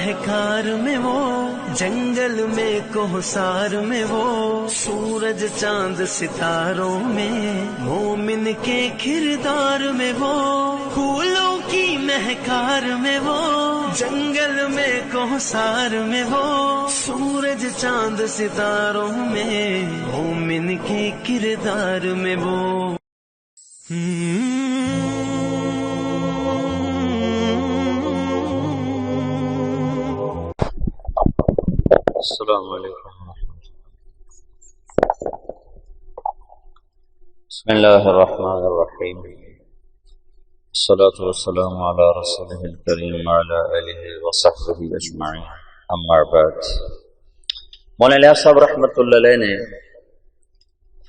شاہکار میں وہ، جنگل میں کوہسار میں وہ، سورج چاند ستاروں میں، مومن کے کردار میں وہ، پھولوں کی مہکار میں وہ، جنگل میں کوہسار میں وہ، سورج چاند ستاروں میں، مومن کے کردار میں وہ۔ السلام علیکم۔ بسم اللہ الرحمن الرحیم، الصلاة والسلام علی رسولہ الکریم وعلی آلہ وصحبہ اجمعین، اما بعد۔ مولانا الیاس صاحب رحمۃ اللہ علیہ نے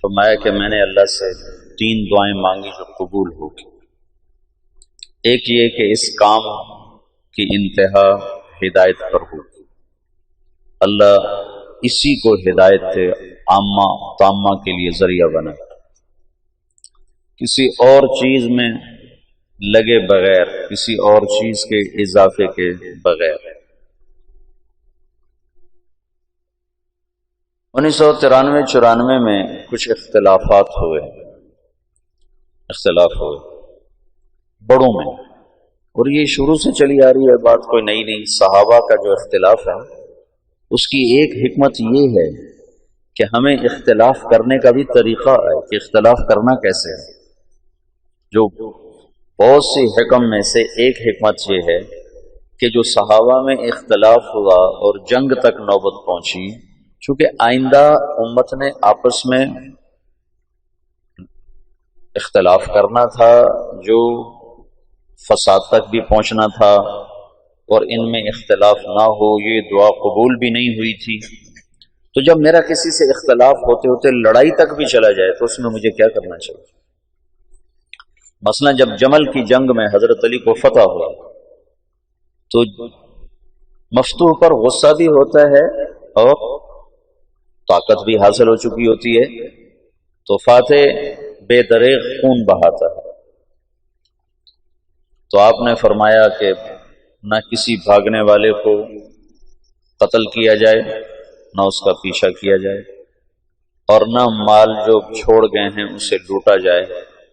فرمایا کہ میں نے اللہ سے 3 دعائیں مانگی جو قبول ہوگی۔ ایک یہ کہ اس کام کی انتہا ہدایت پر ہوگی، اللہ اسی کو ہدایت عامہ تامہ کے لیے ذریعہ بنا، کسی اور چیز میں لگے بغیر، کسی اور چیز کے اضافے کے بغیر۔ 1993-94 میں کچھ اختلاف ہوئے بڑوں میں، اور یہ شروع سے چلی آ رہی ہے بات، کوئی نئی نہیں۔ صحابہ کا جو اختلاف ہے اس کی ایک حکمت یہ ہے کہ ہمیں اختلاف کرنے کا بھی طریقہ ہے کہ اختلاف کرنا کیسے ہے۔ جو بہت سی حکم میں سے ایک حکمت یہ ہے کہ جو صحابہ میں اختلاف ہوا اور جنگ تک نوبت پہنچی، چونکہ آئندہ امت نے آپس میں اختلاف کرنا تھا، جو فساد تک بھی پہنچنا تھا، اور ان میں اختلاف نہ ہو یہ دعا قبول بھی نہیں ہوئی تھی۔ تو جب میرا کسی سے اختلاف ہوتے ہوتے لڑائی تک بھی چلا جائے تو اس میں مجھے کیا کرنا چاہیے؟ مثلا جب جمل کی جنگ میں حضرت علی کو فتح ہوا تو مفتوح پر غصہ بھی ہوتا ہے اور طاقت بھی حاصل ہو چکی ہوتی ہے، تو فاتح بے دریغ خون بہاتا ہے۔ تو آپ نے فرمایا کہ نہ کسی بھاگنے والے کو قتل کیا جائے، نہ اس کا پیچھا کیا جائے، اور نہ مال جو چھوڑ گئے ہیں اسے لوٹا جائے،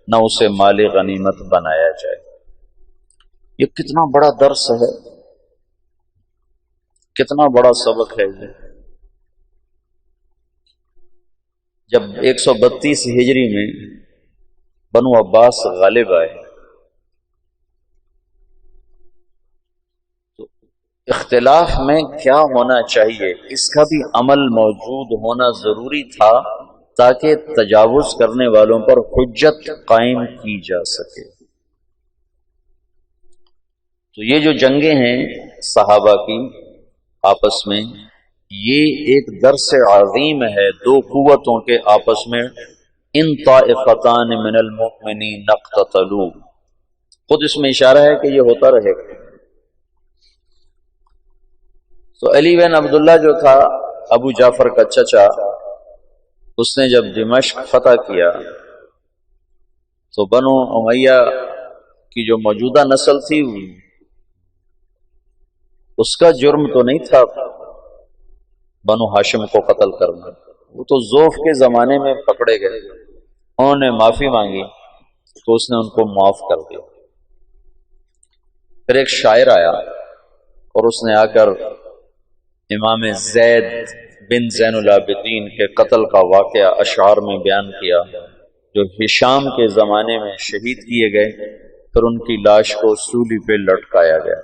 نہ اسے مال غنیمت بنایا جائے۔ یہ کتنا بڑا درس ہے، کتنا بڑا سبق ہے یہ۔ جب 132 ہجری میں بنو عباس غالب آئے تو اختلاف میں کیا ہونا چاہیے اس کا بھی عمل موجود ہونا ضروری تھا تاکہ تجاوز کرنے والوں پر حجت قائم کی جا سکے۔ تو یہ جو جنگیں ہیں صحابہ کی آپس میں، یہ ایک درس عظیم ہے 2 قوتوں کے آپس میں۔ ان طائفتان من المؤمنین اقتتلوا، خود اس میں اشارہ ہے کہ یہ ہوتا رہے گا۔ تو علی بن عبداللہ جو تھا ابو جعفر کا چچا، اس نے جب دمشق فتح کیا تو بنو امیہ کی جو موجودہ نسل تھی اس کا جرم تو نہیں تھا بنو ہاشم کو قتل کرنا، وہ تو ذوف کے زمانے میں پکڑے گئے، انہوں نے معافی مانگی تو اس نے ان کو معاف کر دیا۔ پھر ایک شاعر آیا اور اس نے آ کر امام زید بن زین العابدین کے قتل کا واقعہ اشعار میں بیان کیا، جو ہشام کے زمانے میں شہید کیے گئے، پھر ان کی لاش کو سولی پہ لٹکایا گیا۔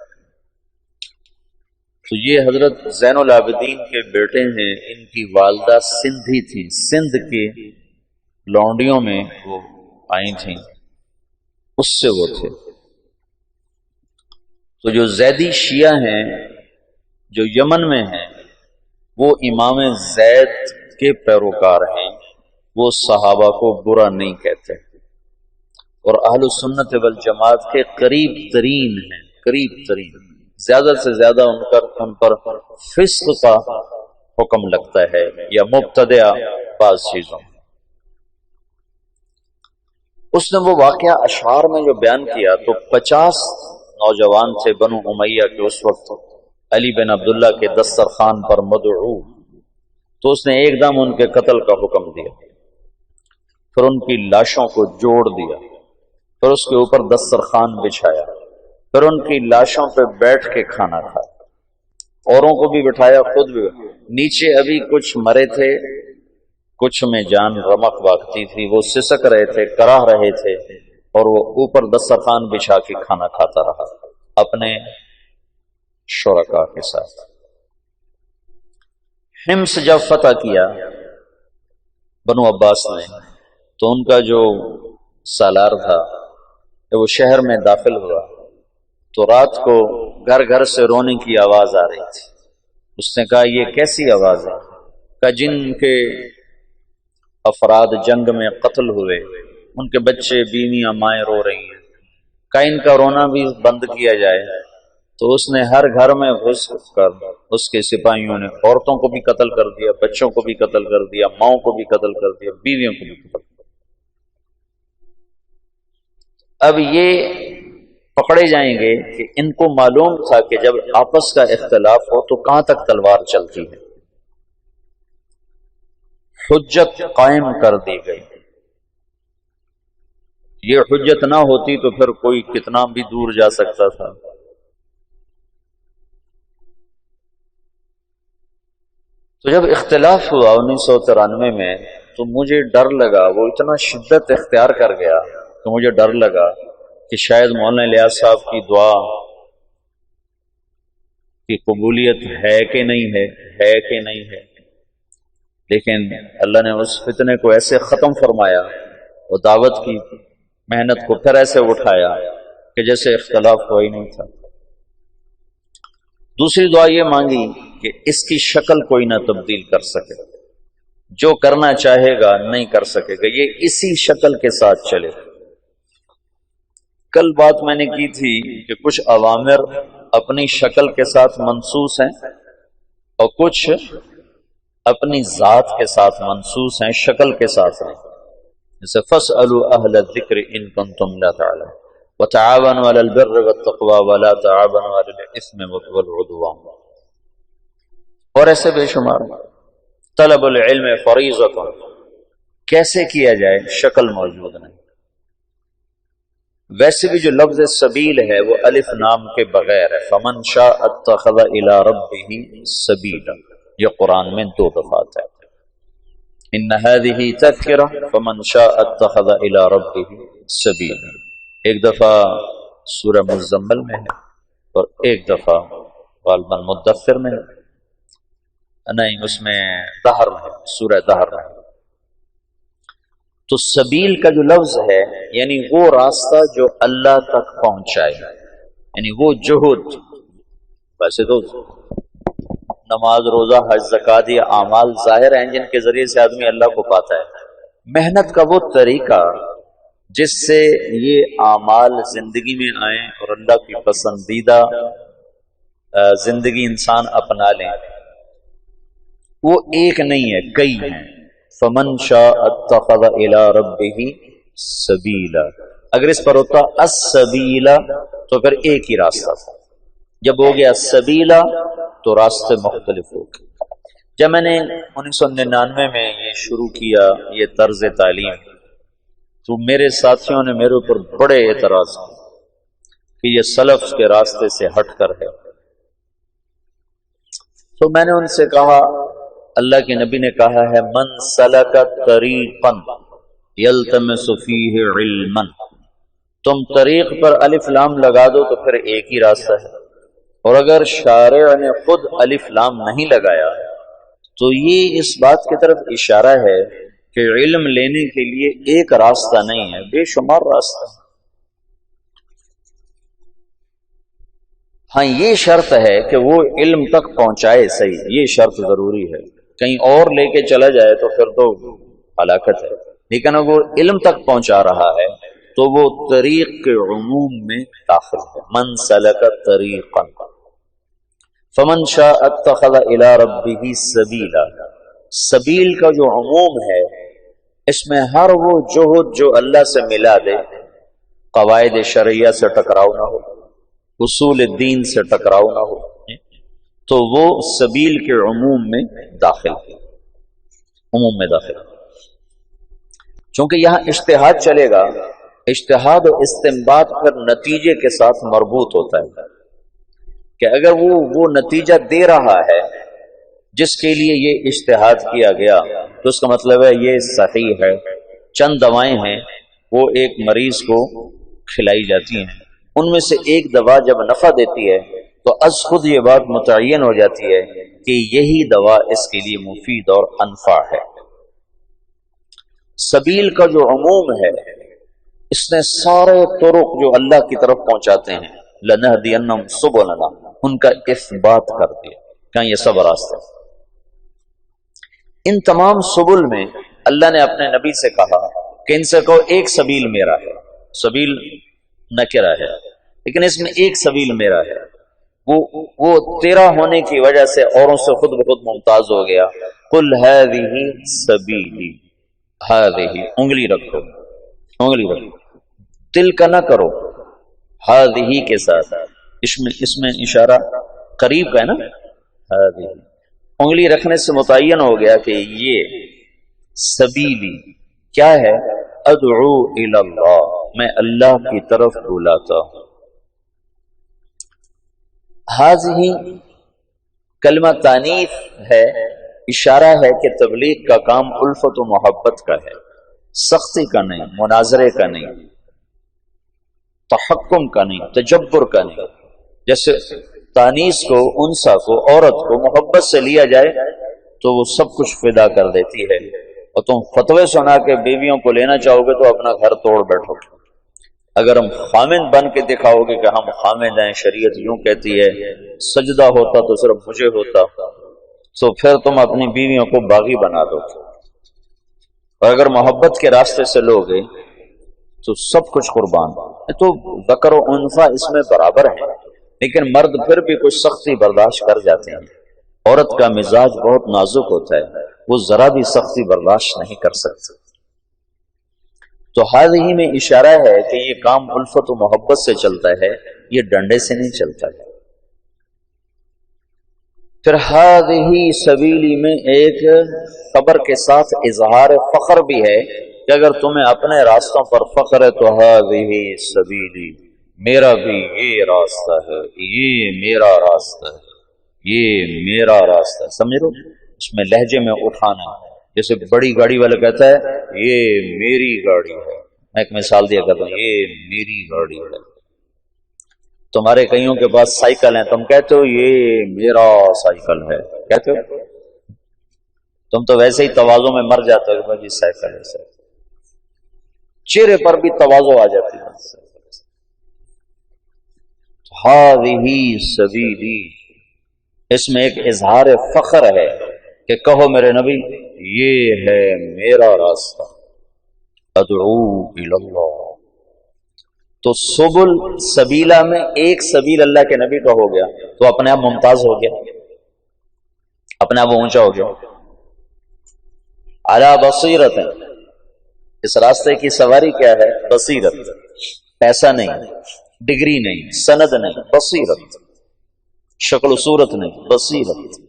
تو یہ حضرت زین العابدین کے بیٹے ہیں، ان کی والدہ سندھی تھی، سندھ کی لونڈیوں میں وہ آئی تھیں، اس سے وہ تھے۔ تو جو زیدی شیعہ ہیں جو یمن میں ہیں، وہ امام زید کے پیروکار ہیں، وہ صحابہ کو برا نہیں کہتے، اور اہل سنت والجماعت کے قریب ترین ہیں، قریب ترین، زیادہ سے زیادہ ان پر فسق کا حکم لگتا ہے یا مبتدع بعض چیزوں۔ اس نے وہ واقعہ اشعار میں جو بیان کیا تو 50 نوجوان تھے بنو امیہ کے اس وقت علی بن عبداللہ کے دسترخوان پر مدعو، تو اس نے ایک دم ان کے قتل کا حکم دیا، پھر ان کی لاشوں کو جوڑ دیا، پھر اس کے اوپر دسترخوان بچھایا، پھر ان کی لاشوں پہ بیٹھ کے کھانا کھایا، اوروں کو بھی بٹھایا، خود بھی۔ نیچے ابھی کچھ مرے تھے، کچھ میں جان رمق واقعی تھی، وہ سسک رہے تھے، کراہ رہے تھے، اور وہ اوپر دسترخوان بچھا کے کھانا کھاتا رہا اپنے شرکاء کے ساتھ۔ حمص جب فتح کیا بنو عباس نے، تو ان کا جو سالار تھا جب وہ شہر میں داخل ہوا تو رات کو گھر گھر سے رونے کی آواز آ رہی تھی۔ اس نے کہا یہ کیسی آواز ہے؟ کہ جن کے افراد جنگ میں قتل ہوئے ان کے بچے بیویاں مائیں رو رہی ہیں، کہ ان کا رونا بھی بند کیا جائے۔ تو اس نے ہر گھر میں گھس کر اس کے سپاہیوں نے عورتوں کو بھی قتل کر دیا، بچوں کو بھی قتل کر دیا، ماؤں کو بھی قتل کر دیا، بیویوں کو بھی قتل کر دیا۔ اب یہ پکڑے جائیں گے کہ ان کو معلوم تھا کہ جب آپس کا اختلاف ہو تو کہاں تک تلوار چلتی ہے۔ حجت قائم کر دی گئی۔ یہ حجت نہ ہوتی تو پھر کوئی کتنا بھی دور جا سکتا تھا۔ تو جب اختلاف ہوا 1993 میں تو مجھے ڈر لگا، وہ اتنا شدت اختیار کر گیا تو مجھے ڈر لگا کہ شاید مولانا الیاس صاحب کی دعا کی قبولیت ہے کہ نہیں ہے کہ نہیں ہے۔ لیکن اللہ نے اس فتنے کو ایسے ختم فرمایا اور دعوت کی محنت کو پھر ایسے اٹھایا کہ جیسے اختلاف ہوا ہی نہیں تھا۔ دوسری دعا یہ مانگی کہ اس کی شکل کوئی نہ تبدیل کر سکے، جو کرنا چاہے گا نہیں کر سکے گا، یہ اسی شکل کے ساتھ چلے۔ کل بات میں نے کی تھی کہ کچھ اوامر اپنی شکل کے ساتھ منسوس ہیں اور کچھ اپنی ذات کے ساتھ منسوس ہیں، شکل کے ساتھ نہیں۔ جیسے فَاسْأَلُوا أَهْلَ الذِّكْرِ إِن كُنتُمْ لَا تَعْلَمُونَ وَتَعَاوَنُوا عَلَى الْبِرِّ وَالتَّقْوَى وَلَا تَعَاوَنُوا عَلَى الْإِثْمِ وَالْعُدْوَانِ، اور ایسے بے شمار۔ طلب العلم فریضۃ، کیسے کیا جائے شکل موجود نہیں۔ ویسے بھی جو لفظ سبیل ہے وہ الف نام کے بغیر ہے، فمن شاء اتخذ الی ربہ سبیلا، یہ قرآن میں 2 دفعہ ہے۔ ان هذه تذکرہ فمن شاء اتخذ الی ربہ سبیلا، ایک دفعہ سورہ مزمل میں ہے اور ایک دفعہ غالباً مدثر میں ہے، نہیں اس میں دہر میں، سورہ دہر میں۔ تو سبیل کا جو لفظ ہے یعنی وہ راستہ جو اللہ تک پہنچائے، یعنی وہ جہد۔ ویسے تو نماز، روزہ، حج، زکوٰۃ یہ اعمال ظاہر ہیں جن کے ذریعے سے آدمی اللہ کو پاتا ہے۔ محنت کا وہ طریقہ جس سے یہ اعمال زندگی میں آئیں اور اللہ کی پسندیدہ زندگی انسان اپنا لیں، وہ ایک نہیں ہے، کئی ہیں۔ فمن شاء اتخذ الی ربہ سبیلا، اگر اس پر ہوتا السبیلا تو پھر ایک ہی راستہ تھا، جب ہو گیا سبیلا تو راستے مختلف ہو گئے۔ جب میں نے 1999 میں یہ شروع کیا یہ طرز تعلیم، تو میرے ساتھیوں نے میرے اوپر بڑے اعتراض کیے کہ یہ سلف کے راستے سے ہٹ کر ہے۔ تو میں نے ان سے کہا، اللہ کے نبی نے کہا ہے من سلک طریقا یلتمس فیہ علما، تم طریق پر الف لام لگا دو تو پھر ایک ہی راستہ ہے، اور اگر شارع نے خود الف لام نہیں لگایا تو یہ اس بات کی طرف اشارہ ہے کہ علم لینے کے لیے ایک راستہ نہیں ہے، بے شمار راستہ ہے۔ ہاں یہ شرط ہے کہ وہ علم تک پہنچائے، صحیح، یہ شرط ضروری ہے، کہیں اور لے کے چلا جائے تو پھر تو ہلاکت ہے، لیکن اگر وہ علم تک پہنچا رہا ہے تو وہ طریق کے عموم میں داخل ہے۔ من سلک طریقا فمن شاء اتخذ الی ربہ سبیلا، سبیل کا جو عموم ہے اس میں ہر وہ جہد جو اللہ سے ملا دے، قواعد شرعیہ سے ٹکراؤ نہ ہو، اصول دین سے ٹکراؤ نہ ہو، تو وہ سبیل کے عموم میں داخل چونکہ یہاں اجتہاد چلے گا، اجتہاد و استنباط پھر نتیجے کے ساتھ مربوط ہوتا ہے کہ اگر وہ نتیجہ دے رہا ہے جس کے لیے یہ اجتہاد کیا گیا تو اس کا مطلب ہے یہ صحیح ہے۔ چند دوائیں ہیں وہ ایک مریض کو کھلائی جاتی ہیں، ان میں سے ایک دوا جب نفع دیتی ہے تو از خود یہ بات متعین ہو جاتی ہے کہ یہی دوا اس کے لیے مفید اور انفع ہے۔ سبیل کا جو عموم ہے اس نے سارے طرق جو اللہ کی طرف پہنچاتے ہیں لَنَهْدِيَنَّهُمْ سُبُلَنَا ان کا اثبات کر دیا کہ یہ سب راستے۔ ان تمام سبل میں اللہ نے اپنے نبی سے کہا کہ ان سے کہو ایک سبیل میرا ہے، سبیل نکرہ ہے لیکن اس میں ایک سبیل میرا ہے، وہ تیرا ہونے کی وجہ سے اوروں سے خود بخود ممتاز ہو گیا۔ قُلْ هَذِهِ سَبِيلِي، هَذِهِ انگلی رکھو دل کا نہ کرو، هَذِهِ کے ساتھ اس میں اشارہ قریب کا ہے نا، هَذِهِ انگلی رکھنے سے متعین ہو گیا کہ یہ سبیلی کیا ہے، ادعو الی اللہ، میں اللہ کی طرف بلاتا ہوں۔ ہذہ کلمہ تانیث ہے، اشارہ ہے کہ تبلیغ کا کام الفت و محبت کا ہے، سختی کا نہیں، مناظرے کا نہیں، تحکم کا نہیں، تجبر کا نہیں۔ جیسے تانیث کو، انثى کو، عورت کو محبت سے لیا جائے تو وہ سب کچھ فدا کر دیتی ہے، اور تم فتوے سنا کے بیویوں کو لینا چاہو گے تو اپنا گھر توڑ بیٹھو گے۔ اگر ہم خامند بن کے دکھاؤ گے کہ ہم خامند ہیں، شریعت یوں کہتی ہے، سجدہ ہوتا تو صرف مجھے ہوتا، تو پھر تم اپنی بیویوں کو باغی بنا دو گے۔ اور اگر محبت کے راستے سے لوگے تو سب کچھ قربان۔ تو ذکر و انثیٰ اس میں برابر ہے، لیکن مرد پھر بھی کچھ سختی برداشت کر جاتے ہیں۔ عورت کا مزاج بہت نازک ہوتا ہے، وہ ذرا بھی سختی برداشت نہیں کر سکتی۔ تو ہذہ میں اشارہ ہے کہ یہ کام الفت و محبت سے چلتا ہے، یہ ڈنڈے سے نہیں چلتا ہے۔ پھر ہذہ سبیلی میں ایک خبر کے ساتھ اظہار فخر بھی ہے کہ اگر تمہیں اپنے راستوں پر فخر ہے تو ہذہ سبیلی، میرا بھی یہ راستہ ہے، یہ میرا راستہ ہے، یہ میرا راستہ ہے۔ سمجھ لو اس میں لہجے میں اٹھانا، جیسے بڑی گاڑی والا کہتا ہے یہ میری گاڑی ہے، میں ایک مثال دیا کرتا ہوں، یہ میری گاڑی ہے۔ تمہارے کئیوں کے پاس سائیکل ہیں، تم کہتے ہو یہ میرا سائیکل ہے، کہتے ہو؟ تم تو ویسے ہی تواضع میں مر جاتے ہو، مجھے سائیکل ہے، چہرے پر بھی تواضع آ جاتی ہے۔ ہذہ سبیلی، اس میں ایک اظہار فخر ہے کہ کہو میرے نبی یہ ہے میرا راستہ، ادعو الی اللہ۔ تو سبل سبیلا میں ایک سبیل اللہ کے نبی کا ہو گیا تو اپنے آپ ممتاز ہو گیا، اپنے آپ اونچا ہو گیا۔ علی بصیرت، اس راستے کی سواری کیا ہے؟ بصیرت، پیسہ نہیں، ڈگری نہیں، سند نہیں، بصیرت، شکل و صورت نہیں، بصیرت۔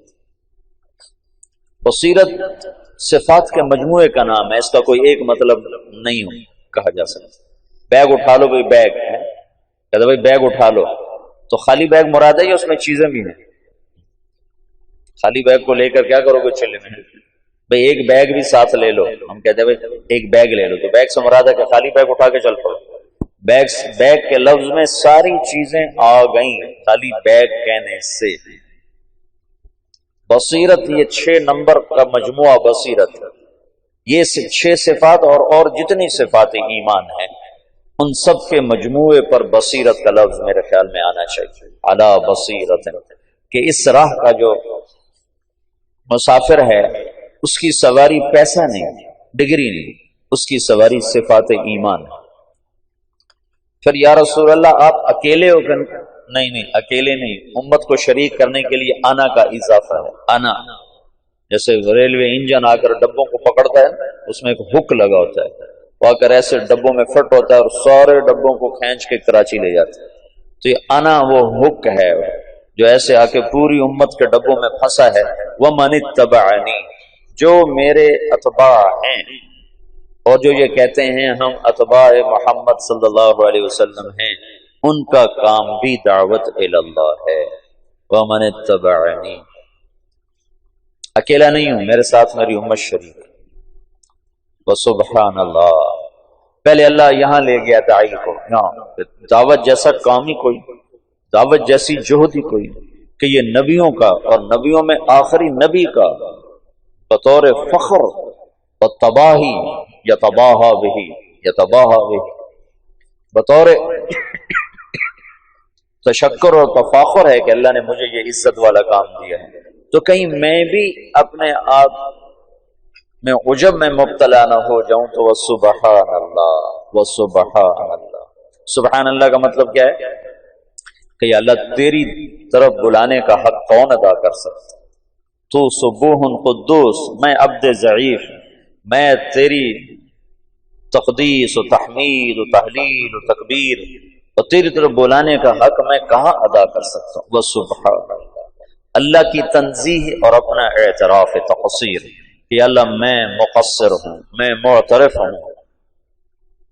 بصیرت صفات کے مجموعے کا نام ہے، اس کا کوئی ایک مطلب نہیں کہا جا سکتا۔ بیگ اٹھا لو، بھائی بیگ ہے، کہتے بھائی بیگ اٹھا لو، تو خالی بیگ مراد ہے یا اس میں چیزیں بھی ہیں؟ خالی بیگ کو لے کر کیا کرو گے چلے میں؟ بھائی ایک بیگ بھی ساتھ لے لو، ہم کہتے ہیں بھائی ایک بیگ لے لو، تو بیگ سے مراد ہے کہ خالی بیگ اٹھا کے چل پڑو۔ بیگ کے لفظ میں ساری چیزیں آ گئیں خالی بیگ کہنے سے۔ بصیرت یہ 6 نمبر کا مجموعہ بصیرت، یہ 6 صفات اور جتنی صفات ایمان ہیں ان سب کے مجموعے پر بصیرت کا لفظ میرے خیال میں آنا چاہیے، علی بصیرت، کہ اس راہ کا جو مسافر ہے اس کی سواری پیسہ نہیں، ڈگری نہیں، اس کی سواری صفات ایمان ہے۔ پھر یا رسول اللہ آپ اکیلے ہو کر؟ نہیں، اکیلے نہیں، امت کو شریک کرنے کے لیے آنا کا اضافہ ہے۔ آنا جیسے ریلوے انجن آ کر ڈبوں کو پکڑتا ہے، اس میں ایک ہک لگا ہوتا ہے، وہ آ کر ایسے ڈبوں میں فٹ ہوتا ہے اور سارے ڈبوں کو کھینچ کے کراچی لے جاتا ہے۔ تو یہ آنا وہ ہک ہے، جو ایسے آ کے پوری امت کے ڈبوں میں پھنسا ہے، وَمَنِ اتَّبَعَنِي، جو میرے اتباع ہیں، اور جو یہ کہتے ہیں ہم اتباع محمد صلی اللہ علیہ وسلم ہیں، ان کا کام بھی دعوت الی اللہ ہے۔ وَمَنِ اتَّبَعَنِي، اکیلا نہیں ہوں، میرے ساتھ میری امت شریک۔ وَسُبْحَانَ اللَّہ، پہلے اللہ یہاں لے گیا داعی کو، یہاں دعوت جیسا کام ہی کوئی، دعوت جیسی جہد ہی کوئی، کہ یہ نبیوں کا اور نبیوں میں آخری نبی کا بطور فخر و تباہی یتباہا بہی، یتباہا بہی، بطور تشکر اور تفاخر ہے کہ اللہ نے مجھے یہ عزت والا کام دیا ہے، تو کہیں میں بھی اپنے آپ میں عجب میں مبتلا نہ ہو جاؤں، تو وسبحان اللہ، وسبحان اللہ۔ سبحان اللہ کا مطلب کیا ہے کہ یا اللہ تیری طرف بلانے کا حق کون ادا کر سکتا؟ تو سبوح قدوس، میں عبد ضعیف، میں تیری تقدیس و تحمید و تحلیل و تکبیر اور تیری طرف بلانے کا حق میں کہاں ادا کر سکتا ہوں؟ وسبحان اللہ، اللہ کی تنزیہ اور اپنا اعتراف تقصیر کہ اللہ میں مقصر ہوں، میں معترف ہوں۔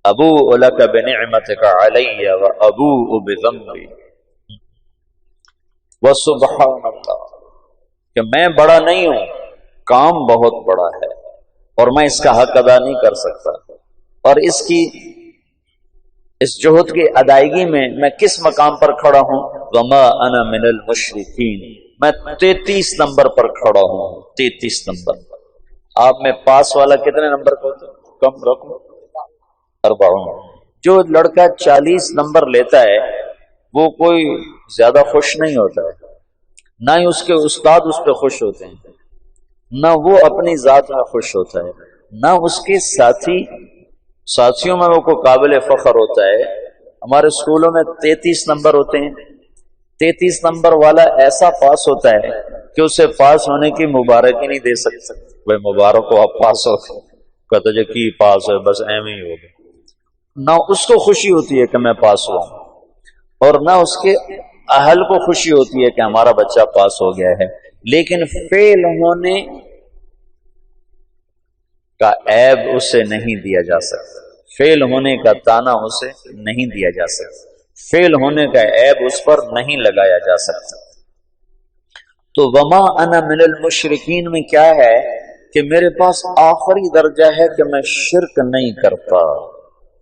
ابوء لک بنعمتک علی و ابوء بذنبی، وسبحان اللہ، کہ میں بڑا نہیں ہوں، کام بہت بڑا ہے اور میں اس کا حق ادا نہیں کر سکتا، اور اس جہد کی ادائیگی میں کس مقام پر کھڑا ہوں؟ وما انا من المشرکین، میں 33 نمبر پر کھڑا ہوں، 33 نمبر۔ آپ میں پاس والا کتنے نمبر کو کم رکھو؟ 40۔ جو لڑکا 40 نمبر لیتا ہے وہ کوئی زیادہ خوش نہیں ہوتا ہے، نہ ہی اس کے استاد اس پہ خوش ہوتے ہیں، نہ وہ اپنی ذات میں خوش ہوتا ہے، نہ اس کے ساتھیوں میں وہ کوئی قابل فخر ہوتا ہے۔ ہمارے اسکولوں میں 33 نمبر ہوتے ہیں، 33 نمبر والا ایسا پاس ہوتا ہے کہ اسے پاس ہونے کی مبارک ہی نہیں دے سکتے۔ وہ مبارک ہو آپ پاس ہو، کہتا جو کی پاس ہے بس ایویں ہی ہو گیا، نہ اس کو خوشی ہوتی ہے کہ میں پاس ہوا ہوں، اور نہ اس کے اہل کو خوشی ہوتی ہے کہ ہمارا بچہ پاس ہو گیا ہے۔ لیکن فیل ہونے کا عیب اسے نہیں دیا جا سکتا، فیل ہونے کا تانا اسے نہیں دیا جا سکتا، فیل ہونے کا عیب اس پر نہیں لگایا جا سکتا۔ تو وما انا من المشرکین میں کیا ہے کہ میرے پاس آخری درجہ ہے کہ میں شرک نہیں کرتا،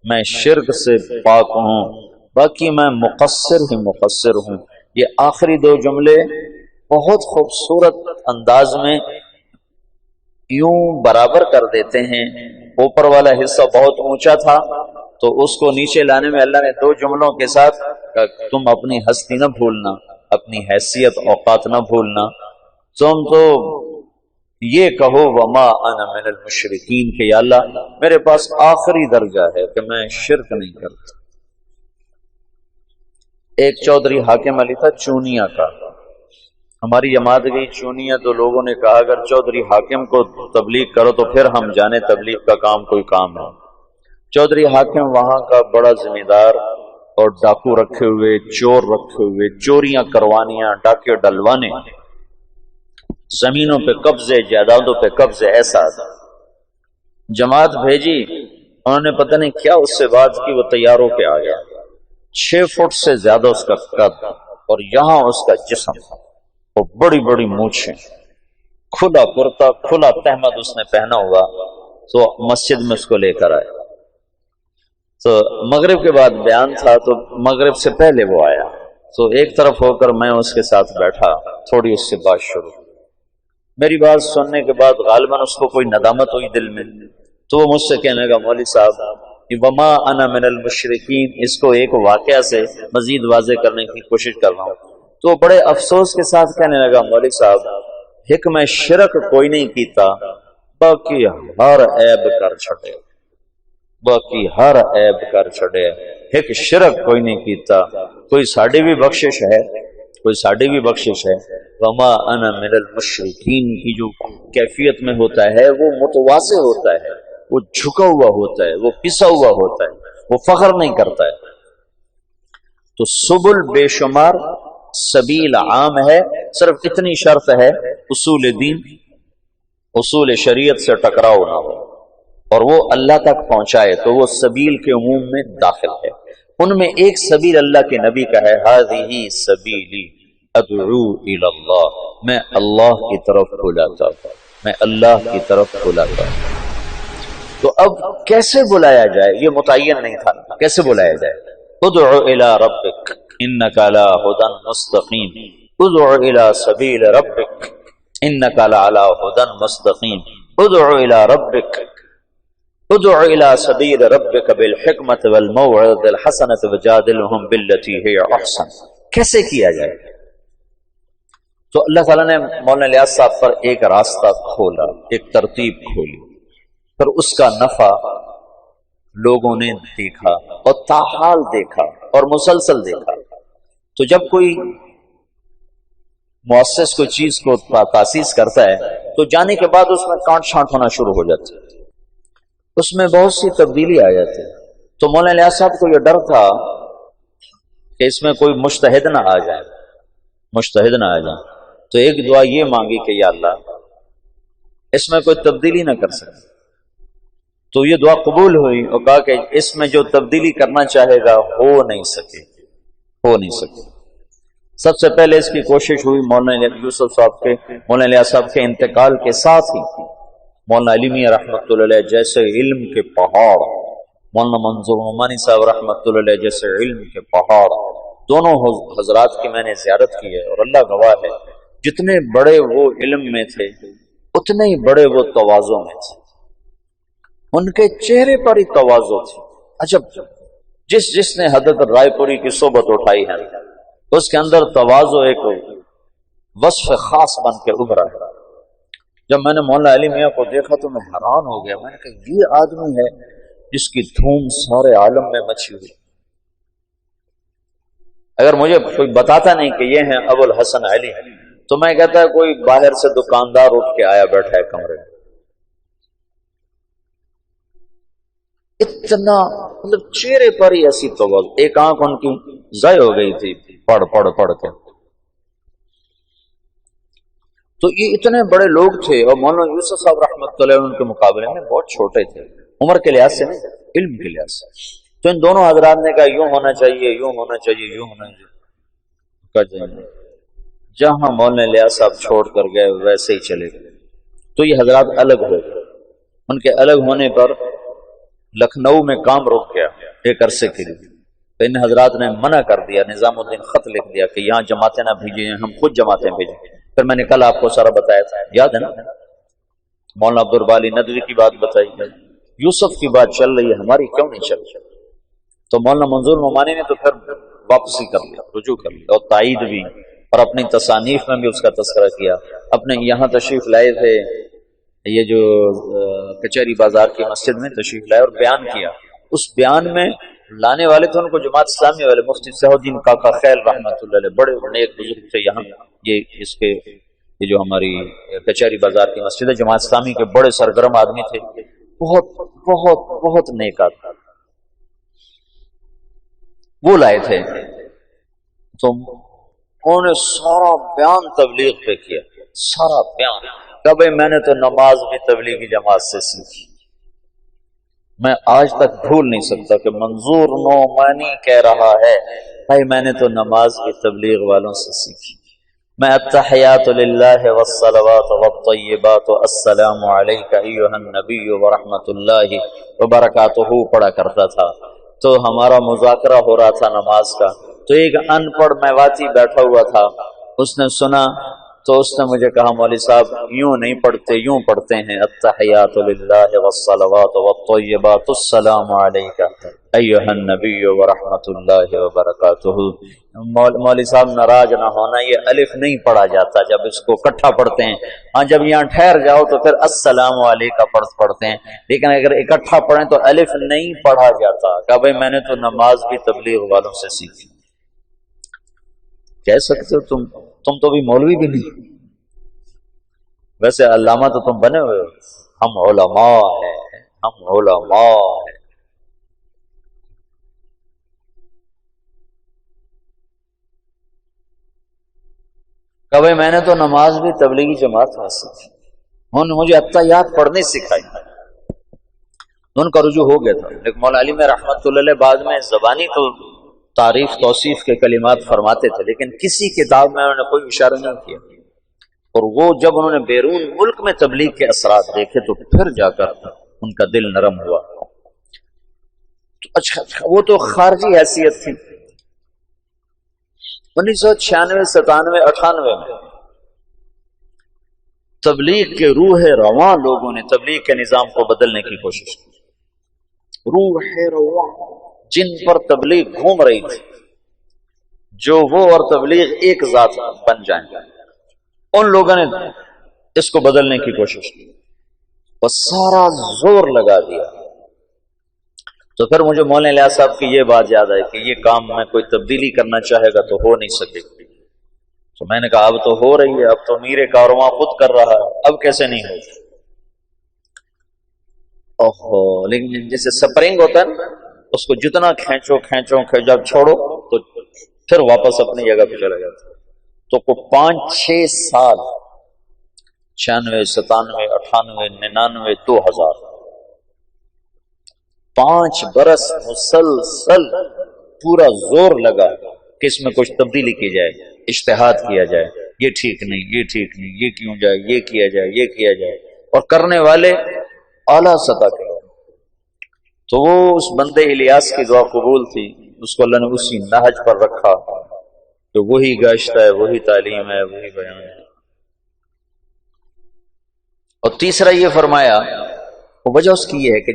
میں شرک سے پاک ہوں، باقی میں مقصر ہی مقصر ہوں۔ یہ آخری دو جملے بہت خوبصورت انداز میں یوں برابر کر دیتے ہیں۔ اوپر والا حصہ بہت اونچا تھا تو اس کو نیچے لانے میں اللہ نے دو جملوں کے ساتھ تم اپنی ہستی نہ بھولنا، اپنی حیثیت اوقات نہ بھولنا، تم تو یہ کہو وما انا من المشرکین کہ یا اللہ میرے پاس آخری درجہ ہے کہ میں شرک نہیں کرتا۔ ایک چودھری حاکم علی تھا چونیا کا، ہماری جماعت گئی چونیا تو لوگوں نے کہا اگر چودھری حاکم کو تبلیغ کرو تو پھر ہم جانے تبلیغ کا کام کوئی کام ہے۔ چودھری حاکم وہاں کا بڑا ذمہ دار اور ڈاکو رکھے ہوئے، چور رکھے ہوئے، چوریاں کروانیاں، ڈاکے ڈلوانے، زمینوں پہ قبضے، جائیدادوں پہ قبضے، ایسا تھا۔ جماعت بھیجی، انہوں نے پتہ نہیں کیا اس سے بات کی، وہ تیار ہو کے آ گیا۔ 6 فٹ سے زیادہ اس کا قد اور یہاں اس کا جسم اور بڑی بڑی مونچھیں، کھلا کرتا، کھلا تہمد اس نے پہنا ہوا، تو مسجد میں اس کو لے کر آئے۔ تو مغرب کے بعد بیان تھا تو مغرب سے پہلے وہ آیا، تو ایک طرف ہو کر میں اس کے ساتھ بیٹھا، تھوڑی اس سے بات شروع۔ میری بات سننے کے بعد غالباً اس کو کوئی ندامت ہوئی دل میں، تو وہ مجھ سے کہنے لگا مولوی صاحب وما انا من المشرکین، اس کو ایک واقعہ سے مزید واضح کرنے کی کوشش کر رہا ہوں۔ تو بڑے افسوس کے ساتھ کہنے لگا مولوی صاحب ایک میں شرک کوئی نہیں کیتا، باقی ہر عیب کر چھڑے، باقی ہر عیب کر چھڑے، ایک شرک کوئی نہیں کیتا، کوئی ساڑی بھی بخشش ہے، کوئی ساڑی بھی بخشش ہے۔ وما انا من المشرکین کی جو کیفیت میں ہوتا ہے وہ متواضع ہوتا ہے، وہ جھکا ہوا ہوتا ہے، وہ پسا ہوا ہوتا ہے، وہ فخر نہیں کرتا ہے۔ تو سبل بے شمار سبیل عام ہے، صرف اتنی شرط ہے اصول دین اصول شریعت سے ٹکراؤ نہ ہو اور وہ اللہ تک پہنچائے تو وہ سبیل کے عموم میں داخل ہے۔ ان میں ایک سبیل اللہ کے نبی کا ہے، ہذہ سبیلی ادعو الی اللہ، میں اللہ کی طرف بلاتا ہوں، میں اللہ کی طرف بلاتا ہوں۔ تو اب کیسے بلایا جائے یہ متعین نہیں تھا، کیسے بلایا جائے؟ ادعو الی ربک انک علی ھدی مستقیم، ادعو الی سبیل ربک انک علی ھدی مستقیم، ادعو الی ربک ادعو الی سبیل ربک بالحکمت والموعظۃ الحسنۃ وجادلھم باللتی ہی احسن۔ کیسے کیا جائے؟ تو اللہ تعالیٰ نے مولانا الیاس صاحب پر ایک راستہ کھولا، ایک ترتیب کھولی، پھر اس کا نفع لوگوں نے دیکھا اور تاحال دیکھا اور مسلسل دیکھا۔ تو جب کوئی مؤسس کوئی چیز کو تاسیس کرتا ہے تو جانے کے بعد اس میں کانٹ چھانٹ ہونا شروع ہو جاتی ہے، اس میں بہت سی تبدیلی آ جاتی ہے۔ تو مولانا الیاس صاحب کو یہ ڈر تھا کہ اس میں کوئی مجتہد نہ آ جائے، مجتہد نہ آ جائے، تو ایک دعا یہ مانگی کہ یا اللہ اس میں کوئی تبدیلی نہ کر سکے۔ تو یہ دعا قبول ہوئی اور کہا کہ اس میں جو تبدیلی کرنا چاہے گا ہو نہیں سکے۔ سب سے پہلے اس کی کوشش ہوئی مولانا یوسف صاحب کے مولانا الیاس صاحب کے انتقال کے ساتھ ہی مولانا علی میاں رحمۃ اللہ علیہ جیسے علم کے پہاڑ، مولانا منظور نعمانی صاحب رحمۃ اللہ علیہ جیسے علم کے پہاڑ، دونوں حضرات کی میں نے زیارت کی ہے اور اللہ گواہ ہے جتنے بڑے وہ علم میں تھے اتنے ہی بڑے وہ تواضع میں تھے، ان کے چہرے پر ہی تواضع تھی۔ عجب، جس نے حضرت رائے پوری کی صحبت اٹھائی ہے اس کے اندر تواضع ایک وصف خاص بن کے ابھرا ہے۔ جب میں نے مولانا علی میاں کو دیکھا تو میں حیران ہو گیا، میں نے کہا یہ آدمی ہے جس کی دھوم سارے عالم میں مچی ہوئی۔ اگر مجھے کوئی بتاتا نہیں کہ یہ ہیں ابو الحسن علی تو میں کہتا ہے کوئی باہر سے دکاندار اٹھ کے آیا بیٹھا ہے کمرے میں۔ اتنا مطلب چہرے پر ہی ایسی تواضع، ایک آنکھ ان کی ضائع ہو گئی تھی پڑھ کے۔ تو یہ اتنے بڑے لوگ تھے اور مولانا یوسف صاحب رحمۃ اللہ ان کے مقابلے میں بہت چھوٹے تھے، عمر کے لحاظ سے نہیں، علم کے لحاظ سے۔ تو ان دونوں حضرات نے کہا یوں ہونا چاہیے، یوں ہونا چاہیے، یوں ہونا چاہیے۔ جہاں مولانا الیاس صاحب چھوڑ کر گئے ویسے ہی چلے گئے۔ تو یہ حضرات الگ ہو گئے، ان کے الگ ہونے پر لکھنؤ میں کام رک گیا ایک عرصے کے لیے۔ تو ان حضرات نے منع کر دیا، نظام الدین خط لکھ دیا کہ یہاں جماعتیں نہ بھیجیں، ہم خود جماعتیں بھیجیں۔ پھر میں نے کل آپ کو سارا بتایا تھا، یاد ہے نا؟ مولانا عبدالباری ندوی کی بات بتائی ہے، یوسف کی بات چل رہی ہے، ہماری کیوں نہیں چل رہی؟ تو مولانا منظور نعمانی نے تو پھر واپسی کر لیا، رجوع کر لیا اور تائید بھی، اور اپنی تصانیف میں بھی اس کا تذکرہ کیا۔ اپنے یہاں تشریف لائے تھے، یہ جو کچہری بازار کی مسجد میں تشریف لائے اور بیان کیا۔ اس بیان میں لانے والے تھے ان کو جماعت اسلامی والے مفتی صلاح الدین کاکا خیل رحمۃ اللہ علیہ، بڑے نیک بزرگ تھے یہاں، یہ جو ہماری کچہری بازار کی مسجد ہے جماعت اسلامی کے بڑے سرگرم آدمی تھے، بہت بہت بہت نیک آدمی، وہ لائے تھے۔ تو انہوں نے سارا بیان تبلیغ پہ کیا، سارا بیان کہ بھائی میں نے تو نماز بھی تبلیغی جماعت سے سیکھی۔ میں آج تک بھول نہیں سکتا کہ منظور نعمانی کہہ رہا ہے بھائی میں نے تو نماز بھی تبلیغ والوں سے سیکھی۔ میں التحیات للہ والصلوات والطیبات السلام علیک ایھا النبی ورحمۃ اللہ وبرکاتہ پڑھا کرتا تھا۔ تو ہمارا مذاکرہ ہو رہا تھا نماز کا، تو ایک ان پڑھ میواتی بیٹھا ہوا تھا، اس نے سنا تو اس نے مجھے کہا مولوی صاحب یوں نہیں پڑھتے، یوں پڑھتے ہیں التحیات للہ والصلوات والطیبات السلام علیک ایھا النبی ورحمۃ اللہ وبرکاتہ۔ مولوی صاحب ناراض نہ ہونا، یہ الف نہیں پڑھا جاتا جب اس کو اکٹھا پڑھتے ہیں، ہاں جب یہاں ٹھہر جاؤ تو پھر السلام علیکہ پڑھتے ہیں، لیکن اگر اکٹھا پڑھیں تو الف نہیں پڑھا جاتا۔ کہا بھائی میں نے تو نماز بھی تبلیغ والوں سے سیکھی۔ کہہ سکتے ہو تم تو بھی مولوی بھی نہیں، ویسے علامہ تو تم بنے ہوئے ہو، ہم علماء ہیں، ہم علماء ہیں۔ کہ بھائی میں نے تو نماز بھی تبلیغی جماعت میں سیکھی، انہوں نے مجھے اتحیات پڑھنی سکھائی، ان کا رجوع ہو گیا تھا۔ لیکن مولا علی میں رحمت اللہ علیہ بعد میں زبانی تو تعریف توصیف کے کلمات فرماتے تھے، لیکن کسی کتاب میں انہوں نے کوئی اشارہ نہیں کیا، اور وہ جب انہوں نے بیرون ملک میں تبلیغ کے اثرات دیکھے تو پھر جا کر ان کا دل نرم ہوا۔ تو اچھا وہ تو خارجی حیثیت تھی۔ 1996 97 98 میں تبلیغ کے روح رواں لوگوں نے تبلیغ کے نظام کو بدلنے کی کوشش کی۔ روح رواں جن پر تبلیغ گھوم رہی تھی، جو وہ اور تبلیغ ایک ذات بن جائیں، ان لوگوں نے اس کو بدلنے کی کوشش کی اور سارا زور لگا دیا۔ تو پھر مجھے مولانا الیاس صاحب کی یہ بات یاد آئی کہ یہ کام میں کوئی تبدیلی کرنا چاہے گا تو ہو نہیں سکے گی۔ تو میں نے کہا اب تو ہو رہی ہے، اب تو امیر کارواں خود کر رہا ہے، اب کیسے نہیں ہوگی؟ اوہو، لیکن جیسے سپرنگ ہوتا ہے نا، اس کو جتنا کھینچو جب چھوڑو تو پھر واپس اپنی جگہ پہ چلا جاتا۔ تو کو 5-6 سال 96 97 98 99 2000 5 برس مسلسل پورا زور لگا کہ اس میں کچھ تبدیلی کی جائے، اجتہاد کیا جائے، یہ ٹھیک نہیں، یہ ٹھیک نہیں، یہ کیوں جائے، یہ کیا جائے، یہ کیا جائے، اور کرنے والے اعلیٰ سطح کے۔ تو وہ اس بندے الیاس کی دعا قبول تھی، اس کو اللہ نے اسی نہج پر رکھا تو وہی گشت ہے، وہی تعلیم ہے، وہی بیان ہے۔ اور تیسرا یہ فرمایا، وجہ اس کی یہ ہے کہ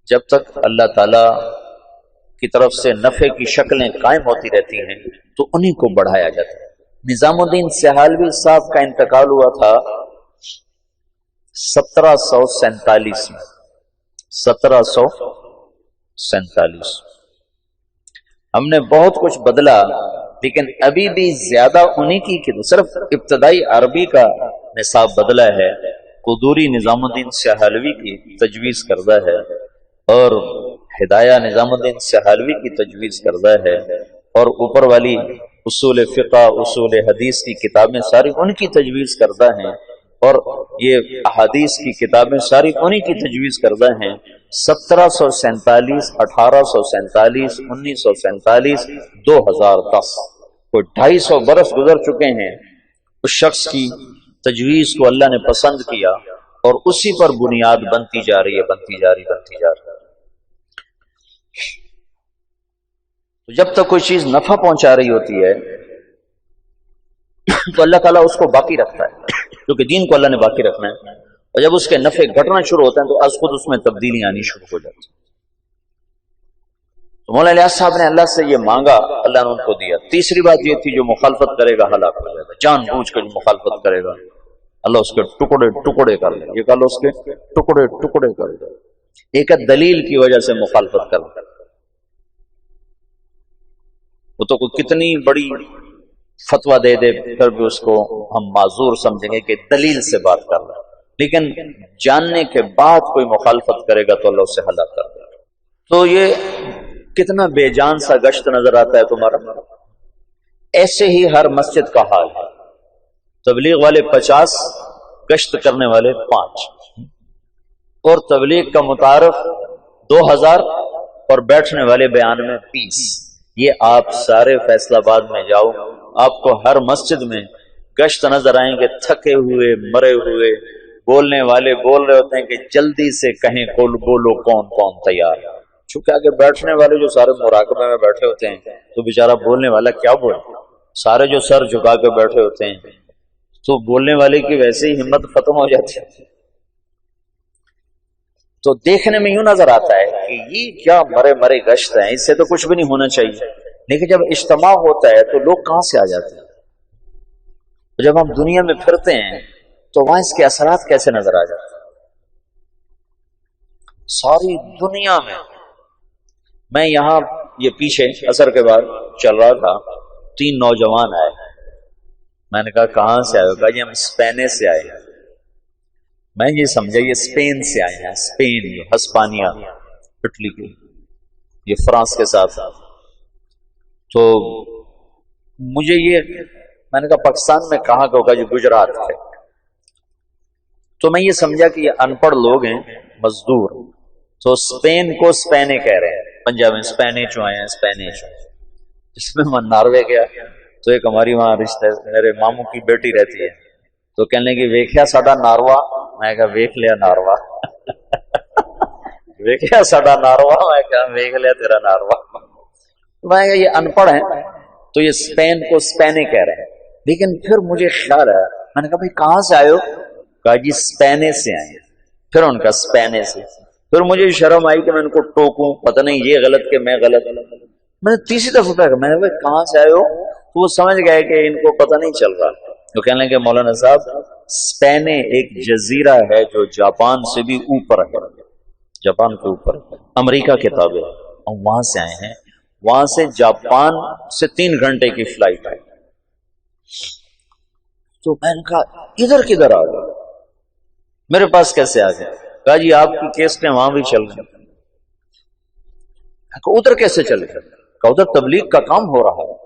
جب تک اللہ تعالی کی طرف سے نفع کی شکلیں قائم ہوتی رہتی ہیں تو انہیں کو بڑھایا جاتا ہے۔ نظام الدین سہالوی صاحب کا انتقال ہوا تھا 1747 میں، 1747۔ ہم نے بہت کچھ بدلا، لیکن ابھی بھی زیادہ انہی کی صرف ابتدائی عربی کا نصاب بدلا ہے، قدوری نظام الدین سہالوی کی تجویز کردہ ہے، اور ہدایہ نظام الدین سہالوی کی تجویز کردہ ہے، اور اوپر والی اصول فقہ، اصول حدیث کی کتابیں ساری ان کی تجویز کردہ ہیں، اور یہ احادیث کی کتابیں ساری انہی کی تجویز کردہ ہیں۔ 1747 1847 1947 2010 کوئی 250 برس گزر چکے ہیں۔ اس شخص کی تجویز کو اللہ نے پسند کیا اور اسی پر بنیاد بنتی جا رہی ہے۔ تو جب تک کوئی چیز نفع پہنچا رہی ہوتی ہے تو اللہ تعالیٰ اس کو باقی رکھتا ہے، کیونکہ دین کو اللہ نے باقی رکھنا ہے، اور جب اس کے نفع گھٹنا شروع ہوتے ہیں تو از خود اس میں تبدیلی آنی شروع ہو جاتی ہے۔ تو مولانا الیاس صاحب نے اللہ سے یہ مانگا، اللہ نے ان کو دیا۔ تیسری بات یہ تھی جو مخالفت کرے گا ہلاک ہو جائے گا، جان بوجھ کر جو مخالفت کرے گا اللہ اس کے ٹکڑے ٹکڑے کر لے، یہ کہا اس کے ٹکڑے ٹکڑے کر لے۔ ایک دلیل کی وجہ سے مخالفت کر لے، وہ تو کوئی کتنی بڑی فتویٰ دے دے پھر بھی اس کو ہم معذور سمجھیں گے کہ دلیل سے بات کر رہا ہے، لیکن جاننے کے بعد کوئی مخالفت کرے گا تو اللہ اسے ہلاک کر دے گا۔ تو یہ کتنا بے جان سا گشت نظر آتا ہے تمہارا۔ ایسے ہی ہر مسجد کا حال ہے، تبلیغ والے 50، گشت کرنے والے 5، اور تبلیغ کا متعارف 2000 اور بیٹھنے والے بیان میں 20۔ یہ آپ سارے فیصلہ آباد میں جاؤ، آپ کو ہر مسجد میں گشت نظر آئیں گے، تھکے ہوئے، مرے ہوئے، بولنے والے بول رہے ہوتے ہیں کہ جلدی سے کہیں بولو کون کون تیار ہے، چونکہ آگے بیٹھنے والے جو سارے مراقبے میں بیٹھے ہوتے ہیں تو بیچارہ بولنے والا کیا بولے، سارے جو سر جھکا کے بیٹھے ہوتے ہیں تو بولنے والے کی ویسے ہی ہمت ختم ہو جاتی ہے۔ تو دیکھنے میں یوں نظر آتا ہے کہ یہ کیا مرے مرے گشت ہیں، اس سے تو کچھ بھی نہیں ہونا چاہیے، لیکن جب اجتماع ہوتا ہے تو لوگ کہاں سے آ جاتے ہیں۔ جب ہم دنیا میں پھرتے ہیں تو وہاں اس کے اثرات کیسے نظر آ جاتے ہیں۔ ساری دنیا میں یہاں یہ پیچھے عصر کے بعد چل رہا تھا، 3 نوجوان آئے، میں نے کہا کہاں سے آئے ہو؟ کہا جی ہم اسپین سے آئے ہیں۔ میں یہ سمجھا یہ اسپین سے آئے ہیں، اسپین، یہ ہسپانیہ، اٹلی کے، یہ فرانس کے ساتھ۔ تو مجھے یہ میں نے کہا پاکستان میں کہاں کا ہوگا؟ جو گجرات ہے۔ تو میں یہ سمجھا کہ یہ ان پڑھ لوگ ہیں مزدور، تو اسپین کو اسپینے کہہ رہے ہیں، پنجاب میں اسپینچ آئے ہیں، اسپینچ۔ اس میں میں ناروے گیا تو ایک ہماری وہاں رشتے میرے ماموں کی بیٹی رہتی ہے، تو کہنے لگی ویکھیا ساڈا ناروا؟ میں کہا ویکھ لیا ناروا۔ ویکھیا ساڈا ناروا؟ میں کہا ویکھ لیا تیرا ناروا۔ میں کہا یہ ان پڑھ ہیں تو یہ اسپین کو اسپینے کہہ رہے ہیں۔ لیکن پھر مجھے خیال ہے، میں نے کہا بھائی کہاں سے آئے ہو؟ کہا جی اسپینے سے آئے۔ پھر ان کا اسپینے سے، پھر مجھے شرم آئی کہ میں ان کو ٹوکوں، پتہ نہیں یہ غلط کہ میں غلط۔ میں نے تیسری دفعہ کہا، میں نے کہا کہاں سے آئے ہو؟ تو وہ سمجھ گئے کہ ان کو پتہ نہیں چل رہا۔ تو کہنے لگے مولانا صاحب اسپینے ایک جزیرہ ہے جو جاپان سے بھی اوپر ہے، جاپان کے اوپر، امریکہ کے تابع، اور وہاں سے آئے ہیں۔ وہاں سے جاپان سے 3 گھنٹے کی فلائٹ ہے۔ تو میں نے کہا ادھر کدھر آ گئے؟ میرے پاس کیسے آ گئے؟ کہا جی آپ کی کیسٹیں وہاں بھی چل گئی۔ ادھر کیسے چل گئے؟ کہا ادھر تبلیغ کا کام ہو رہا ہے۔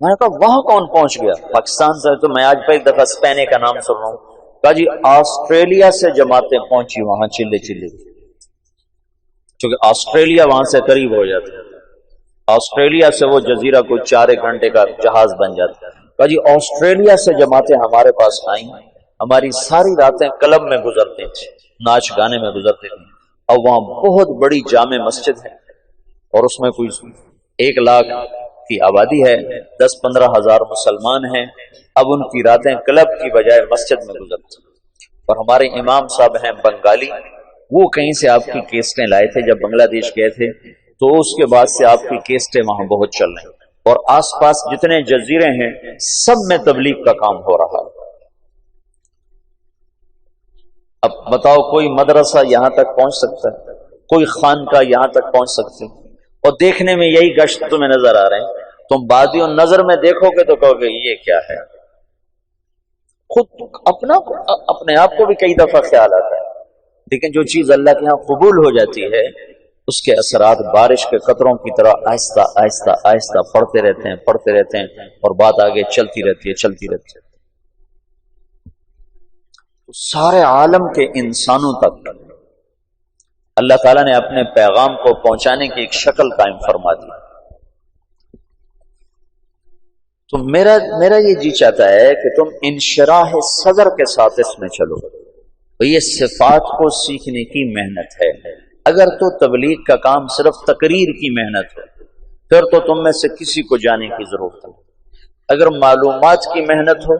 میں نے کہا وہاں کون پہنچ گیا؟ پاکستان سے۔ تو میں آج پہ ایک دفعہ اسپینے کا نام سن رہا ہوں۔ کہا جی آسٹریلیا سے جماعتیں پہنچی وہاں چلے چلے، کیونکہ آسٹریلیا وہاں سے قریب ہو جاتا ہے، آسٹریلیا سے وہ جزیرہ کوئی 4 گھنٹے کا جہاز بن جاتا ہے۔ کہا جی آسٹریلیا سے جماعتیں ہمارے پاس آئیں، ہماری ساری راتیں کلب میں گزرتے تھے، ناچ گانے میں گزرتے تھے، اور وہاں بہت بڑی جامع مسجد ہے، اور اس میں کوئی 1 لاکھ کی آبادی ہے، 10-15 ہزار مسلمان ہیں۔ اب ان کی راتیں کلب کی بجائے مسجد میں گزرتی۔ اور ہمارے امام صاحب ہیں بنگالی، وہ کہیں سے آپ کی کیسٹیں لائے تھے جب بنگلہ دیش گئے تھے، تو اس کے بعد سے آپ کی کیسٹیں وہاں بہت چل رہی ہیں، اور آس پاس جتنے جزیرے ہیں سب میں تبلیغ کا کام ہو رہا ہے۔ اب بتاؤ کوئی مدرسہ یہاں تک پہنچ سکتا ہے؟ کوئی خانقاہ یہاں تک پہنچ سکتی؟ اور دیکھنے میں یہی گشت تمہیں نظر آ رہے ہیں، تم بادی نظر میں دیکھو گے تو کہو گے یہ کیا ہے۔ خود اپنے آپ کو بھی کئی دفعہ خیال آتا ہے، لیکن جو چیز اللہ کے ہاں قبول ہو جاتی ہے اس کے اثرات بارش کے قطروں کی طرح آہستہ آہستہ آہستہ پڑتے رہتے ہیں، اور بات آگے چلتی رہتی ہے۔ سارے عالم کے انسانوں تک اللہ تعالیٰ نے اپنے پیغام کو پہنچانے کی ایک شکل قائم فرما دی۔ تو میرا یہ جی چاہتا ہے کہ تم انشراح صدر کے ساتھ اس میں چلو۔ یہ صفات کو سیکھنے کی محنت ہے۔ اگر تو تبلیغ کا کام صرف تقریر کی محنت ہے پھر تو تم میں سے کسی کو جانے کی ضرورت نہیں۔ اگر معلومات کی محنت ہو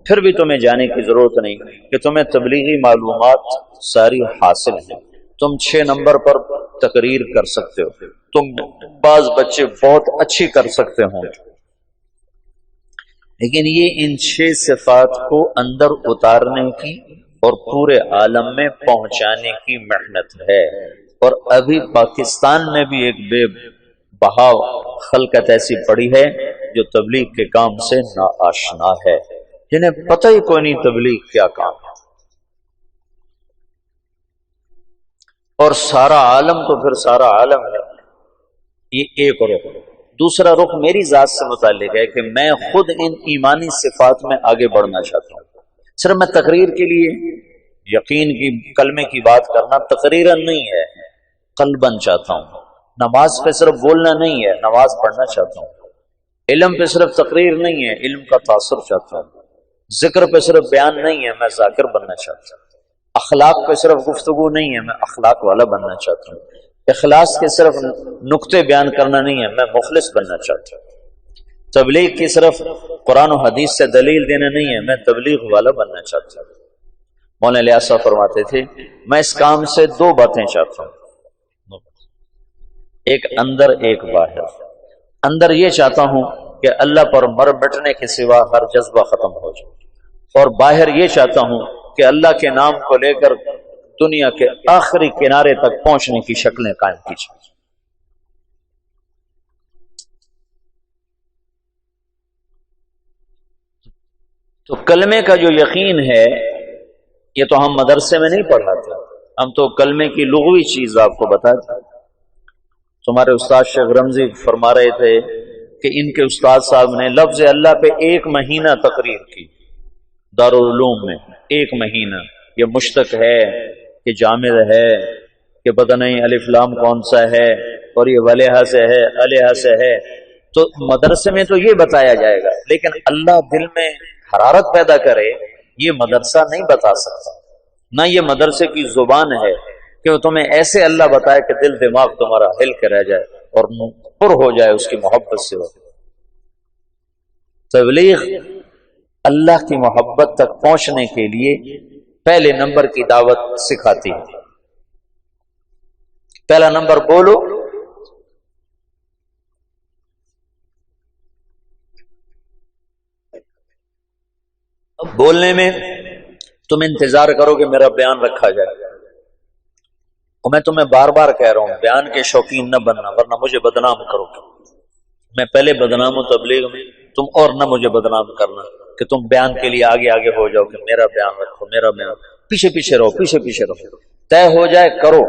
پھر بھی تمہیں جانے کی ضرورت نہیں کہ تمہیں تبلیغی معلومات ساری حاصل ہیں۔ تم 6 نمبر پر تقریر کر سکتے ہو، تم بعض بچے بہت اچھی کر سکتے ہوں، لیکن یہ ان 6 صفات کو اندر اتارنے کی اور پورے عالم میں پہنچانے کی محنت ہے۔ اور ابھی پاکستان میں بھی ایک بے بہا خلقت ایسی پڑی ہے جو تبلیغ کے کام سے ناآشنا ہے، جنہیں پتہ ہی کوئی نہیں تبلیغ کیا کام ہے۔ اور سارا عالم تو پھر سارا عالم ہے، یہ ایک رخ۔ دوسرا رخ میری ذات سے متعلق ہے کہ میں خود ان ایمانی صفات میں آگے بڑھنا چاہتا ہوں۔ صرف میں تقریر کے لیے یقین کی کلمے کی بات کرنا تقریراً نہیں ہے، قلباً چاہتا ہوں۔ نماز پہ صرف بولنا نہیں ہے، نماز پڑھنا چاہتا ہوں۔ علم پہ صرف تقریر نہیں ہے، علم کا تاثر چاہتا ہوں۔ ذکر پہ صرف بیان نہیں ہے، میں ذاکر بننا چاہتا ہوں۔ اخلاق پہ صرف گفتگو نہیں ہے، میں اخلاق والا بننا چاہتا ہوں۔ اخلاص کے صرف نقطے بیان کرنا نہیں ہے، میں مخلص بننا چاہتا ہوں۔ تبلیغ کی صرف قرآن و حدیث سے دلیل دینا نہیں ہے، میں تبلیغ والا بننا چاہتا ہوں۔ مولانا الیاس صاحب فرماتے تھے میں اس کام سے 2 باتیں چاہتا ہوں، ایک اندر ایک باہر۔ اندر یہ چاہتا ہوں کہ اللہ پر مر مٹنے کے سوا ہر جذبہ ختم ہو جائے، اور باہر یہ چاہتا ہوں کہ اللہ کے نام کو لے کر دنیا کے آخری کنارے تک پہنچنے کی شکلیں قائم کی جائیں۔ تو کلمے کا جو یقین ہے یہ تو ہم مدرسے میں نہیں پڑھاتے، ہم تو کلمے کی لغوی چیز آپ کو بتاتے۔ تمہارے استاد شیخ رمزی فرما رہے تھے کہ ان کے استاد صاحب نے لفظ اللہ پہ 1 مہینہ تقریر کی دارالعلوم میں. 1 مہینہ. یہ مشتق ہے کہ جامد ہے کہ پتہ نہیں الف لام کون سا ہے اور یہ ولیحہ سے ہے علیحہ سے ہے. تو مدرسے میں تو یہ بتایا جائے گا، لیکن اللہ دل میں حرارت پیدا کرے یہ مدرسہ نہیں بتا سکتا. نہ یہ مدرسے کی زبان ہے کہ وہ تمہیں ایسے اللہ بتائے کہ دل دماغ تمہارا ہل کے رہ جائے اور پر ہو جائے اس کی محبت سے. تبلیغ اللہ کی محبت تک پہنچنے کے لیے پہلے نمبر کی دعوت سکھاتی ہے. پہلا نمبر بولو. اب بولنے میں تم انتظار کرو کہ میرا بیان رکھا جائے. اور میں تمہیں بار بار کہہ رہا ہوں بیان کے شوقین نہ بننا ورنہ مجھے بدنام کرو. میں پہلے بدنام ہوں تبلیغ میں، تم اور نہ مجھے بدنام کرنا کہ تم بیان کے لیے آگے آگے ہو جاؤ کہ میرا بیان رکھو میرا بیان. پیچھے پیچھے رہو پیچھے پیچھے رہو. طے ہو جائے کرو،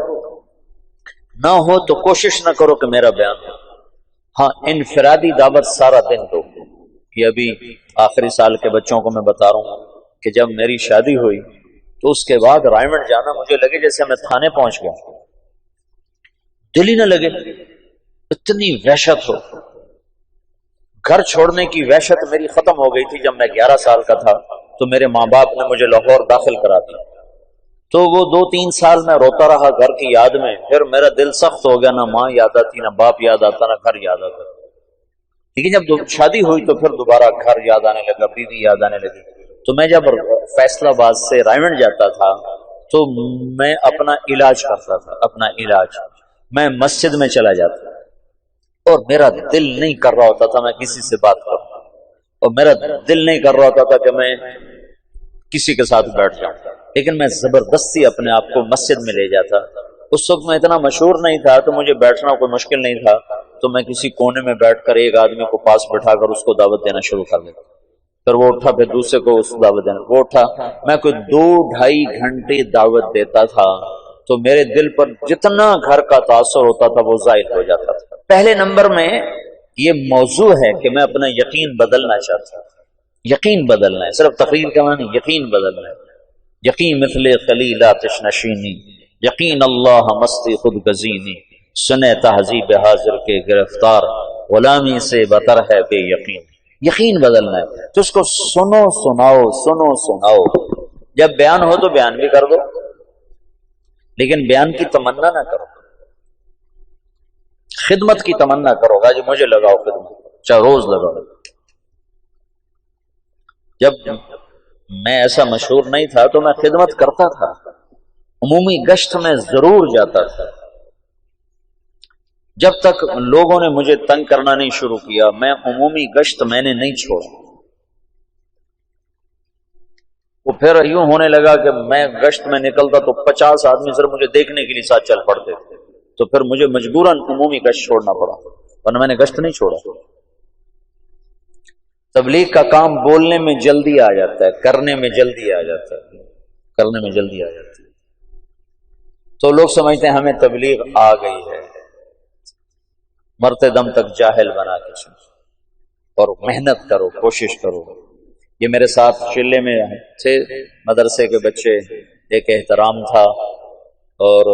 نہ ہو تو کوشش نہ کرو کہ میرا بیان ہو. ہاں انفرادی دعوت سارا دن دو. یہ ابھی آخری سال کے بچوں کو میں بتا رہا ہوں کہ جب میری شادی ہوئی تو اس کے بعد رائمنڈ جانا مجھے لگے جیسے میں تھانے پہنچ گیا. دل ہی نہ لگے، اتنی وحشت ہو. گھر چھوڑنے کی وحشت میری ختم ہو گئی تھی. جب میں 11 سال کا تھا تو میرے ماں باپ نے مجھے لاہور داخل کرا دیا. تو وہ 2-3 سال میں روتا رہا گھر کی یاد میں. پھر میرا دل سخت ہو گیا، نہ ماں یاد آتی نہ باپ یاد آتا نہ گھر یاد آتا. لیکن جب شادی ہوئی تو پھر دوبارہ گھر یاد آنے لگا، بیوی یاد آنے لگی. تو میں جب فیصلہ آباد سے رائمنڈ جاتا تھا تو میں اپنا علاج کرتا تھا. اپنا علاج میں مسجد میں چلا جاتا اور میرا دل نہیں کر رہا ہوتا تھا میں کسی سے بات کروں، اور میرا دل نہیں کر رہا ہوتا تھا کہ میں کسی کے ساتھ بیٹھ جاؤں. لیکن میں زبردستی اپنے آپ کو مسجد میں لے جاتا. اس وقت میں اتنا مشہور نہیں تھا تو مجھے بیٹھنا کوئی مشکل نہیں تھا. تو میں کسی کونے میں بیٹھ کر ایک آدمی کو پاس بٹھا کر اس کو دعوت دینا شروع کر دیتا. پھر وہ اٹھا، پھر دوسرے کو اس کو دعوت دینا، وہ اٹھا. میں کوئی 2-2.5 گھنٹے دعوت دیتا تھا تو میرے دل پر جتنا گھر کا تاثر ہوتا تھا وہ ظاہر ہو جاتا تھا. پہلے نمبر میں یہ موضوع ہے کہ میں اپنا یقین بدلنا چاہتا ہوں. یقین بدلنا ہے، صرف تقریر کا معنی یقین بدلنا ہے. یقین مثل خلیل آتش نشینی، یقین اللہ مستی خود گزینی، سنے تہذیب حاضر کے گرفتار، غلامی سے بتر ہے بے یقین. یقین بدلنا ہے تو اس کو سنو سناؤ سنو سناؤ. جب بیان ہو تو بیان بھی کر دو، لیکن بیان کی تمنا نہ کرو. خدمت کی تمنا کرو گا جو مجھے لگاؤ خدمت، چاہے روز لگاؤ. جب میں ایسا مشہور نہیں تھا تو میں خدمت کرتا تھا. عمومی گشت میں ضرور جاتا تھا. جب تک لوگوں نے مجھے تنگ کرنا نہیں شروع کیا میں عمومی گشت میں نے نہیں چھوڑا. وہ پھر یوں ہونے لگا کہ میں گشت میں نکلتا تو 50 آدمی صرف مجھے دیکھنے کے لیے ساتھ چل پڑتے تھے. تو پھر مجھے مجبوراً عمومی گشت چھوڑنا پڑا، ورنہ میں نے گشت نہیں چھوڑا. تبلیغ کا کام بولنے میں جلدی آ جاتا ہے، کرنے میں جلدی آ جاتا ہے. کرنے میں جلدی آ جاتی ہے. تو لوگ سمجھتے ہیں ہمیں تبلیغ آ گئی ہے. مرتے دم تک جاہل بنا کے چلو اور محنت کرو، کوشش کرو. یہ میرے ساتھ چلے میں تھے مدرسے کے بچے. ایک احترام تھا اور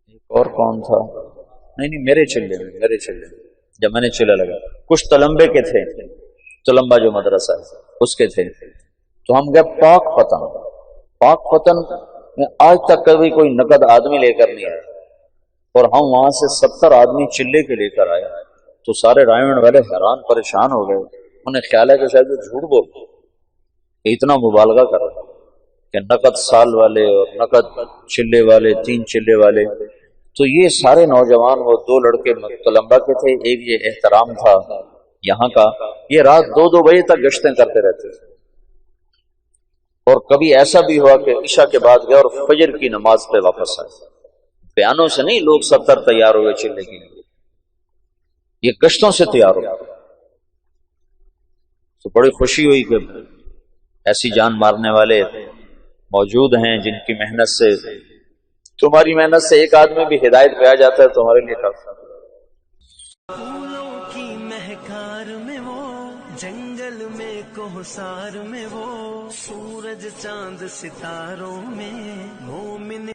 ایک اور کون تھا، نہیں میرے چلے میں جب میں نے چلے لگا. کچھ تلمبے کے تھے، تلمبا جو مدرسہ ہے اس کے تھے. تو ہم گئے پاک پتن میں آج تک کبھی کوئی نقد آدمی لے کر نہیں آیا، اور ہم وہاں سے 70 آدمی چلے کے لے کر آئے. تو سارے رائمنڈ والے حیران پریشان ہو گئے. انہیں خیال ہے کہ شاید وہ جھوٹ بولتے، اتنا مبالغہ کر رہا کہ نقد سال والے اور نقد چلے والے 3 چلے والے. تو یہ سارے نوجوان، وہ 2 لڑکے طلبا کے تھے، ایک یہ احترام تھا یہاں کا. یہ رات 2-2 بجے تک گشتیں کرتے رہتے تھے. اور کبھی ایسا بھی ہوا کہ عشاء کے بعد گئے اور فجر کی نماز پہ واپس آئے. بیانوں سے نہیں، لوگ 70 تیار ہوئے چلنے کے لیے، یہ گشتوں سے تیار ہو. تو بڑی خوشی ہوئی کہ ایسی جان مارنے والے موجود ہیں جن کی محنت سے تمہاری محنت سے ایک آدمی بھی ہدایت پہ آ جاتا ہے تمہارے لیے کافی۔ پھولوں کی مہکار میں وہ، جنگل میں کوہسار میں وہ، سورج چاند ستاروں میں مومن